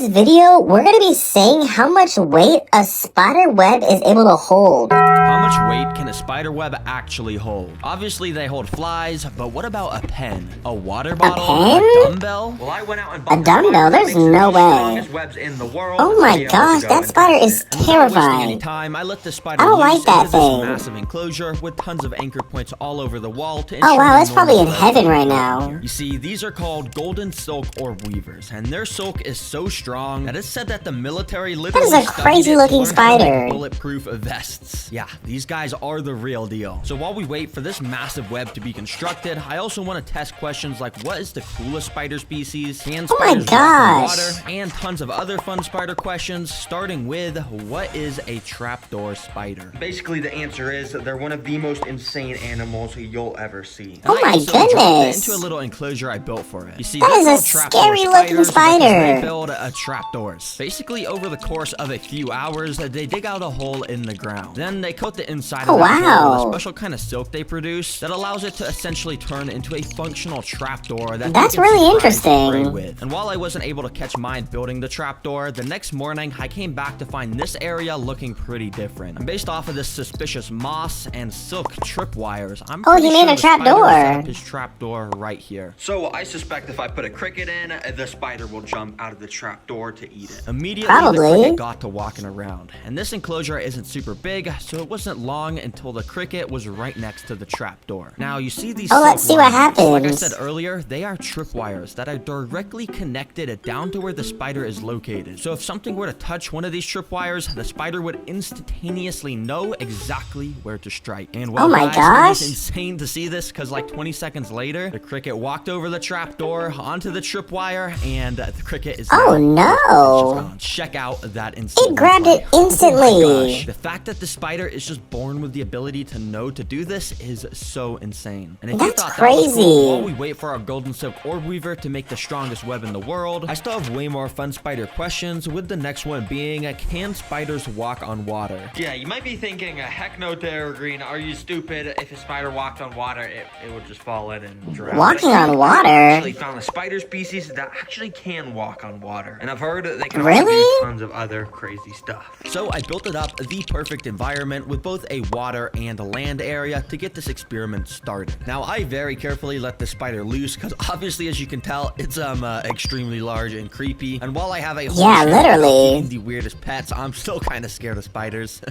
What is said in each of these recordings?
this video, we're going to be saying how much weight a spider web is able to hold. How much weight can a spider web actually hold? Obviously, they hold flies, but what about a pen? A water bottle? pen? A dumbbell? Well, I went out and bought A dumbbell? There's no way. strongest webs in the world. Oh my gosh, that spider is And without wasting any terrifying. time, I let the spider I don't loose like that into this thing. massive enclosure with tons of anchor points all over the wall to Oh ensure wow, the that's probably in normal heaven flow. right now. You see, these are called golden silk orb weavers, and their silk is so strong that it's said that the military literally is a studied crazy it to looking learn how to make spider. bulletproof vests. Yeah, these guys are the real deal. So while we wait for this massive web to be constructed, I also want to test questions like what is the coolest spider species, can Oh my spiders walk on gosh. water, and tons of other fun spider questions, starting with what is a trapdoor spider? Basically, the answer is that they're one of the most insane animals you'll ever see. Oh my I also dropped it goodness. into a little enclosure I built for it. You see, That they're is a called trapdoor scary looking spiders because They spider. build trapdoors. Basically, over the course of a few hours, they dig out a hole in the ground. Then they coat the inside Oh, of that hole with wow. a special kind of silk they produce that allows it to essentially turn into a functional trapdoor that That's they can really surprise the prey interesting. with. And while I wasn't able to catch mine building the trapdoor, the next morning I came back to find this area looking pretty different. And based off of this suspicious moss and silk tripwires, I'm Oh, pretty he made sure a the spider trapdoor. set up his trapdoor right here. So I suspect if I put a cricket in, the spider will jump out of the trapdoor to eat it. Immediately, Probably. the cricket got to walking around. And this enclosure isn't super big, so it wasn't long until the cricket was right next to the trapdoor. Now, you see these Oh, let's silk see what lines. Like I happens. said earlier, they are tripwires that are directly connected down to where the spider is located. So if something were to touch one of these tripwires, the spider would instantaneously know exactly where to strike. And well, Oh my guys, gosh. it was insane to see this because like 20 seconds later, the cricket walked over the trapdoor onto the tripwire, and the cricket is Oh, now no. gone. Check out that instant. It grabbed it Oh instantly. gosh, the fact that the spider is just born with the ability to know to do this is so insane. And if you That's thought that was crazy. cool, while we wait for our golden silk orb weaver to make the strongest web in the world, I still have way more fun spider questions, with the next one being, can spiders walk on water? Yeah, you might be thinking, heck no, Green. Are you stupid? If a spider walked on water, it would just fall in and drown. Walking But on I water? actually found a spider species that actually can walk on water. And I've heard that they can also Really? do tons of other crazy stuff. So I built it up the perfect environment with both a water and a land area to get this experiment started. Now I very carefully let the spider loose because obviously, as you can tell, it's extremely large and creepy. And while I have a whole Yeah, channel about literally. keeping the weirdest pets, I'm still kind of scared of spiders.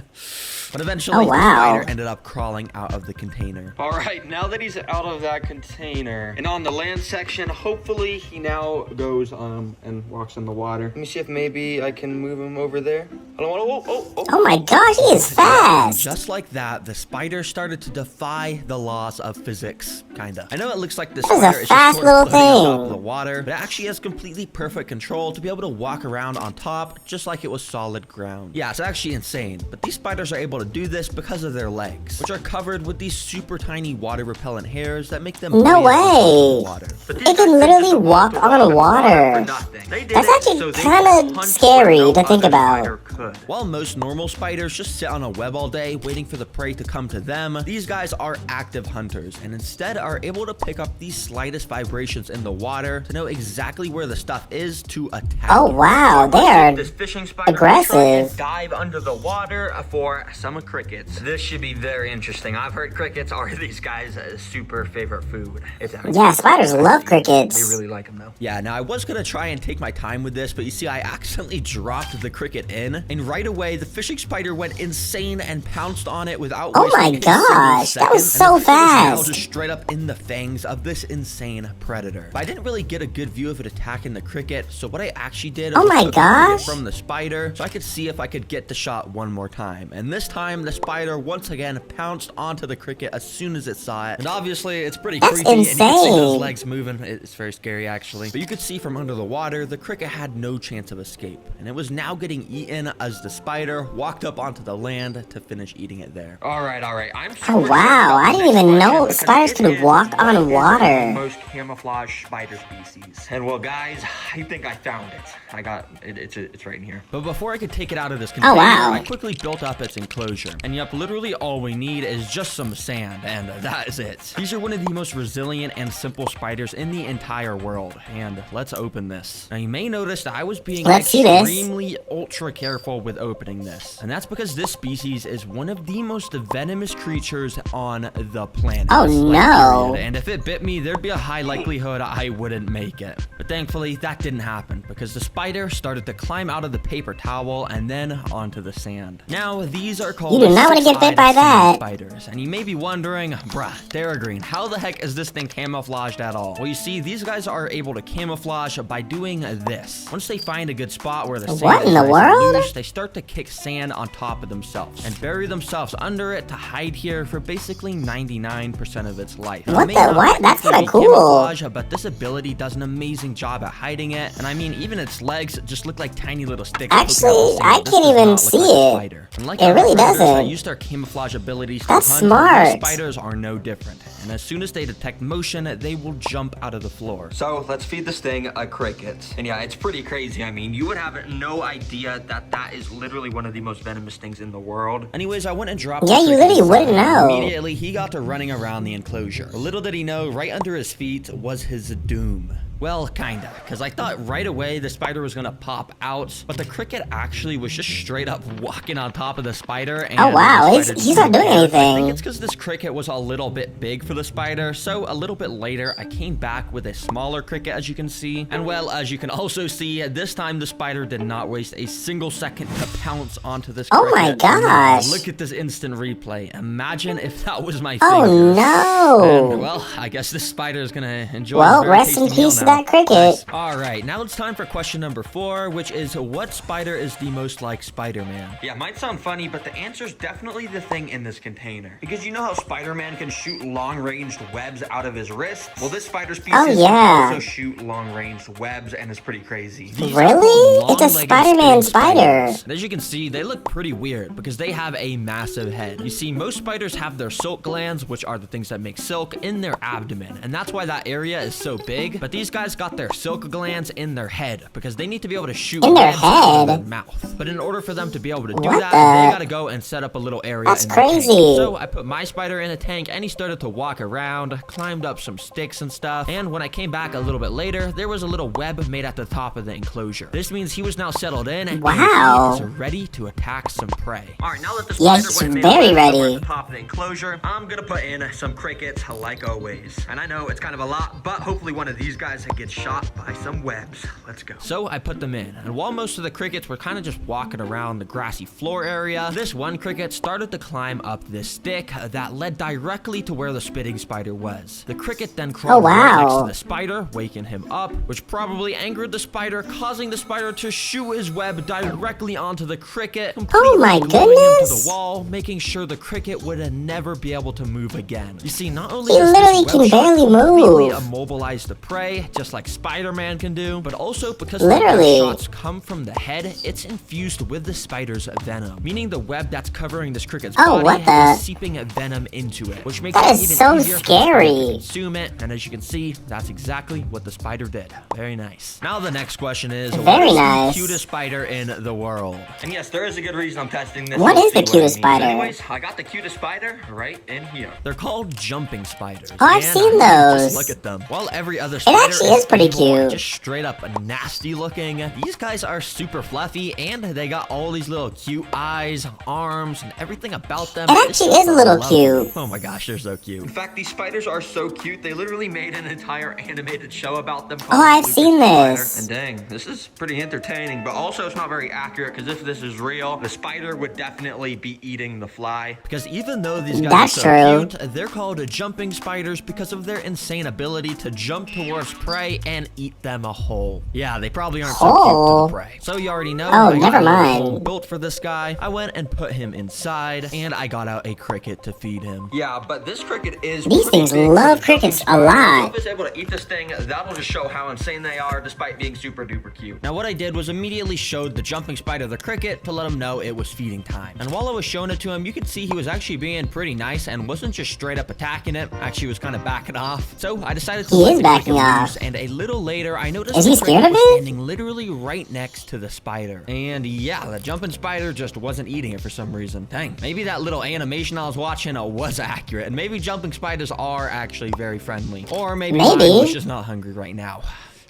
But eventually, Oh, wow. the spider ended up crawling out of the container. All right, now that he's out of that container and on the land section, hopefully he now goes and walks in the water. Let me see if maybe I can move him over there. I don't want to. Oh my gosh, he is fast. Just like that, the spider started to defy the laws of physics, kinda. I know it looks like the That was a spider is just fast sort of little floating on top thing. of the water, but it actually has completely perfect control to be able to walk around on top just like it was solid ground. Yeah, it's actually insane, but these spiders are able to do this because of their legs, which are covered with these super tiny water repellent hairs that make them No buoyant on top of the way. water. But It can literally walk on water. That's actually kinda scary to think about. While most normal spiders just sit on a web all day waiting for the prey to come to them, these guys are active hunters and instead are able to pick up the slightest vibrations in the water to know exactly where the stuff is to attack. Oh wow, they are This fishing spider aggressive. will try and dive under the water for some crickets. This should be very interesting. I've heard crickets are these guys' super favorite food. It's Yeah, spiders love They crickets. really like them though. Yeah, now I was gonna try and take my time with this, but you see, I accidentally dropped the cricket in, and right away the fishing spider went insane and pounced on it without Oh wasting my a single gosh, that was second, so and the cricket was now fast. just straight up in the fangs of this insane predator. But I didn't really get a good view of it attacking the cricket, so what I actually did Oh was my took the cricket gosh. from the spider so I could see if I could get the shot one more time. And this time, the spider once again pounced onto the cricket as soon as it saw it. And obviously, it's pretty That's creepy, and you can see those insane. legs moving. It's very scary, actually. But you could see from under the water, the cricket had no chance of escape, and it was now getting eaten as the spider walked up onto the land to finish eating it there. All right. I'm Oh wow, I didn't even know spiders could walk on water. Most camouflage spider species. And well, guys, I think I found it. I got it. It's right in here. But before I could take it out of this container, wow. I quickly built up its enclosure. And yep, literally all we need is just some sand, and that is it. These are one of the most resilient and simple spiders in the entire world. And let's open this. Now you may notice that I was being extremely ultra careful with opening this. And that's because this species is one of the most venomous creatures on the planet. Oh no. And if it bit me, there'd be a high likelihood I wouldn't make it. But thankfully, that didn't happen because the spider started to climb out of the paper towel and then onto the sand. Now, these are called You do not want to get bit by that. Spiders. And you may be wondering, bruh, Theragreen, how the heck is this thing camouflaged at all? Well, you see, these guys are able to camouflage by doing this. Once they find a good spot where the sand What in the is world? loose, they start to kick sand on top of themselves and bury themselves under it to hide here for basically 99% of its life. What the what? That's kind of cool. Camouflage, but this ability does an amazing job at hiding it. And I mean, even its legs just look like tiny little sticks. Actually, I can't even see it. It really doesn't. I used their camouflage abilities to That's hunt. smart. These spiders are no different. And as soon as they detect motion, they will jump out of the floor. So let's feed this thing a cricket. And yeah, it's pretty crazy. I mean, you would have no idea that is literally one of the most venomous things in the world. Anyways, I went and dropped. Yeah, the you cricket literally wouldn't inside. know. Immediately, he got to running around the enclosure. Little did he know, right under his feet was his doom. Well, kinda, because I thought right away the spider was gonna pop out, but the cricket actually was just straight up walking on top of the spider. And Oh wow, the spider he's not doing I think anything. it's because this cricket was a little bit big for the spider, so a little bit later I came back with a smaller cricket, as you can see. And well, as you can also see, this time the spider did not waste a single second to pounce onto this cricket. Oh my gosh. Look at this instant replay. Imagine if that was my Oh fingers. no. And, well, I guess this spider is gonna enjoy Well, his very rest in tasty meal peace to now. that cricket. All right, now it's time for question number 4, which is what spider is the most like Spider-Man? Yeah, might sound funny, but the answer is definitely the thing in this container. Because you know how Spider-Man can shoot long-ranged webs out of his wrist? Well, this spider species Oh, yeah. can also shoot long-ranged webs, and it's pretty crazy. These are Really? called It's a long-legged Spider-Man spring spider. spiders. And as you can see, they look pretty weird because they have a massive head. You see, most spiders have their silk glands, which are the things that make silk, in their abdomen. And that's why that area is so big. But these guys got their silk glands in their head because they need to be able to shoot In their webs out of head? their mouth. But in order for them to be able to do What that, the- they gotta go and set up a little area That's in the tank. crazy. So I put my spider in a tank and he started to walk around, climbed up some sticks and stuff. And when I came back a little bit later, there was a little web made at the top of the enclosure. This means he was now settled in and Wow. he is ready to attack some prey. All right, now that the Yeah, spider he's went very at ready. the top of the enclosure, I'm gonna put in some crickets like always. And I know it's kind of a lot, but hopefully one of these guys gets shot by some webs. Let's go. So I put them in, and while most of the crickets were kind of just walking around the grassy floor area, this one cricket started to climb up this stick that led directly to where the spitting spider was. The cricket then crawled right next wow. to the spider, waking him up, which probably angered the spider, causing the spider to shoot his web directly onto the cricket, completely my gluing him to goodness. the wall, making sure the cricket would never be able to move again. You see, not only He does literally this can web shot barely completely move. immobilize the prey, just like Spider-Man can do, but also because Literally. the web shots come from the head, it's infused with the spider's venom, meaning the web that's covering this cricket's Oh, body what the- is seeping venom into it, which makes That it is even so easier for the spider scary. to consume it. And as you can see, that's exactly what the spider did. Very nice. Now the next question is, what Very is nice. the cutest spider in the world? And yes, there is a good reason I'm testing this. What You'll is the see I cutest mean. spider? Anyways, I got the cutest spider right in here. They're called jumping spiders. Oh, I've And seen I mean, just those. look at them. While every other spider actually is pretty evil and cute. just straight up nasty looking, these guys are super fluffy and they got all these little cute eyes, arms, and everything about them. It actually is a little lovely. cute. Oh my gosh, they're so In cute. fact, these spiders are so cute, they literally made an entire animated show about them. Oh, called I've Lucas seen Spider. this. And dang, this is pretty entertaining, but also it's not very accurate because if this is real, the spider would definitely be eating the fly. Because even though these guys That's are so true. cute, they're called jumping spiders because of their insane ability to jump towards prey and eat them whole. Yeah, they probably aren't so cute to Whole? the prey. So you already know. Oh, I got never a little mind. hole built for this guy. I went and put him inside, and I got out a cricket to feed him. Yeah, but this cricket is These pretty things big love for the crickets jumping a spider. lot. So if it's able to eat this thing, that'll just show how insane they are despite being super duper cute. Now what I did was was immediately showed the jumping spider the cricket to let him know it was feeding time. And while I was showing it to him, you could see he was actually being pretty nice and wasn't just straight up attacking it. Actually was kind of backing off. So I decided to He let is the backing cricket off. loose, and a little later I noticed Is he the scared cricket of was it? standing literally right next to the spider. And yeah, the jumping spider just wasn't eating it for some reason. Dang, maybe that little animation I was watching was accurate, and maybe jumping spiders are actually very friendly. Or maybe I was just not hungry right now.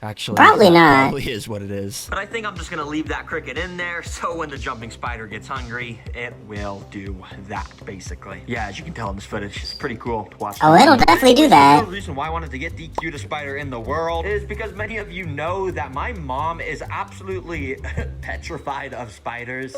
Actually, Probably not. Probably is what it is. But I think I'm just gonna leave that cricket in there, so when the jumping spider gets hungry, it will do that, basically. Yeah, as you can tell in this footage, it's pretty cool to watch. Oh, it'll definitely do that. The reason why I wanted to get the cutest spider in the world is because many of you know that my mom is absolutely petrified of spiders.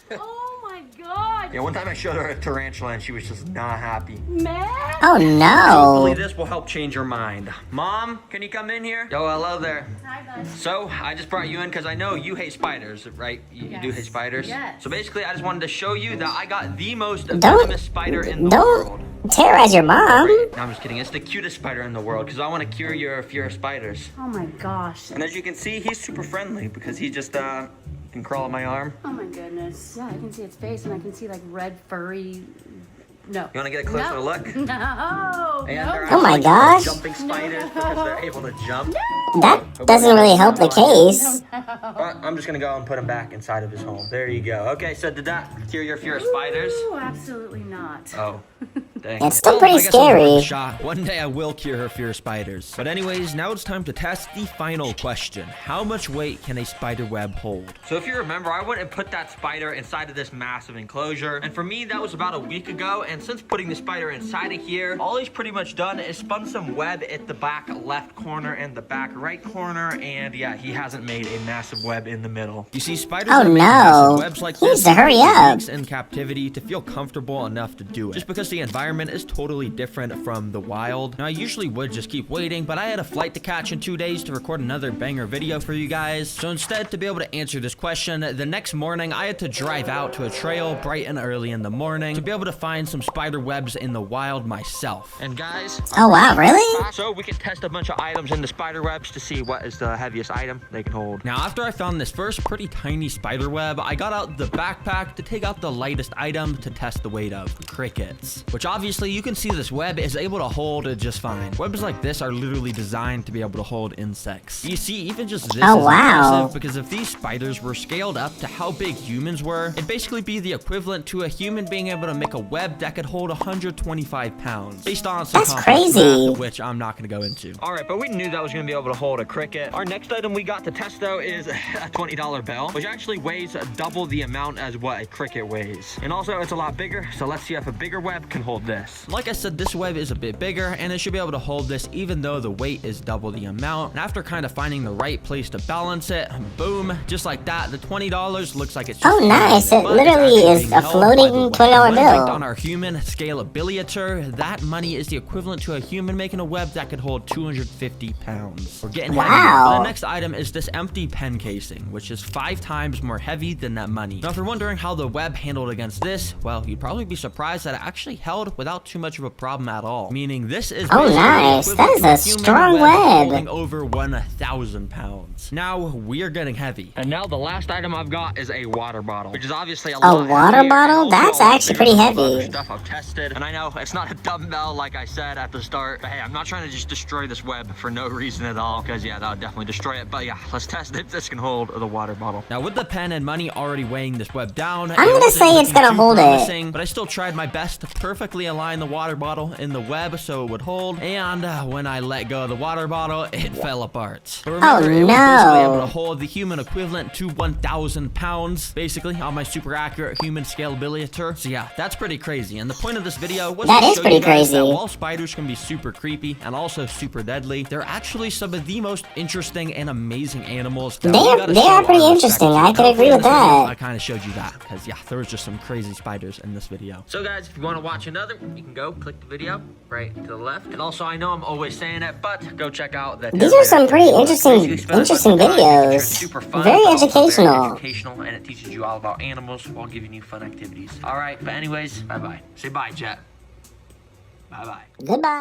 Oh my god! Yeah, one time I showed her a tarantula and she was just not happy. Man! Oh Hopefully no. this will help change her mind. Mom, can you come in here? Yo, hello there. Hi, bud. So, I just brought you in because I know you hate spiders, right? You do hate spiders? Yes. So basically, I just wanted to show you that I got the most Don't- venomous spider in the world. Don't terrorize your mom. No, I'm just kidding. It's the cutest spider in the world because I want to cure your fear of spiders. Oh my gosh. And as you can see, he's super friendly because he just can crawl on my arm. Oh my goodness. Yeah, I can see its face and I can see like red furry. No. You want to get a closer No. look? No. And no. they're Oh my actually gosh. jumping spiders because they're able to jump. That doesn't really help the case. I'm just gonna go and put him back inside of his home. There you go. Okay, so did that cure your fear of spiders? Ooh, absolutely not. Oh, dang. It's still Well, pretty I guess I'm worth a scary. shot. One day I will cure her fear of spiders. But anyways, now it's time to test the final question. How much weight can a spider web hold? So if you remember, I went and put that spider inside of this massive enclosure. And for me, that was about a week ago. And since putting the spider inside of here, all he's pretty much done is spun some web at the back left corner and the back right corner. And yeah, he hasn't made a massive web in the middle. You see, spiders Oh, that make no. massive webs like He needs this to hurry take up. weeks in captivity to feel comfortable enough to do it. Just because the environment is totally different from the wild. Now, I usually would just keep waiting, but I had a flight to catch in 2 days to record another banger video for you guys. So instead, to be able to answer this question, the next morning, I had to drive out to a trail bright and early in the morning to be able to find some spider webs in the wild myself. And guys, Oh wow, really? so we can test a bunch of items in the spider webs to see what is the heaviest item they can hold. now, after I found this first pretty tiny spider web, I got out the backpack to take out the lightest item to test the weight of crickets. Which obviously you can see this web is able to hold it just fine. Webs like this are literally designed to be able to hold insects. You see, even just this Oh, is wow. impressive because if these spiders were scaled up to how big humans were, it'd basically be the equivalent to a human being able to make a web that could hold 125 pounds. Based on some That's complex crazy. math, which I'm not going to go into. All right, but we knew that was going to be able to hold a cricket. Our next item we got to test, though, is a $20 bell, which actually weighs double the amount as what a cricket weighs. And also, it's a lot bigger, so let's see if a bigger web can hold this. Like I said, this web is a bit bigger, and it should be able to hold this even though the weight is double the amount. And after kind of finding the right place to balance it, boom, just like that, the $20 looks like it's just Oh, nice. floating, It but it's literally actually is being a held floating by the web. $20 When linked bill. on our human scalability, that money is the equivalent to a human making a web that could hold 250 pounds. We're getting heavy. Wow. But the next item is this empty pen casing, which is 5 times more heavy than that money. Now, if you're wondering how the web handled against this, well, you'd probably be surprised that it actually held without too much of a problem at all. Meaning this is Oh, basically nice. equivalent That is to a human strong web web. holding over 1,000 pounds. Now, we're getting heavy. And now the last item I've got is a water bottle, which is obviously a A lot water heavier bottle? and That's also a lot actually bigger pretty than all the other heavy. Stuff I've tested, and I know it's not a dumbbell like I said at the start, but hey, I'm not trying to just destroy this web for no reason at all, because yeah, that would definitely destroy it. But yeah, let's test if this can hold the water bottle. Now, with the pen and money already weighing this web down, I'm gonna wasn't say it's looking gonna too hold it. promising, but I still tried my best to perfectly align the water bottle in the web so it would hold. And when I let go of the water bottle, it fell apart. But remember, it was basically able no. to hold the human equivalent to 1,000 pounds, basically, on my super accurate human scalability. So yeah, that's pretty crazy. And the point of this video was That to is show pretty you guys that crazy. while spiders can be super creepy and also super deadly, they're actually some of the most interesting and amazing animals. that They we are- gotta they show are our pretty respect interesting. to. I could Hopefully agree in with this video, that. I kind of showed you that because yeah, there was just some crazy spiders in this video. So guys, if you want to watch another, you can go click the video right to the left. And also, I know I'm always saying it, but go check out the. These are some pretty interesting videos. Super fun, Very but also educational. Very educational, and it teaches you all about animals while giving you fun activities. All right, but anyways, bye bye. Say bye, Jet. Bye bye. Goodbye.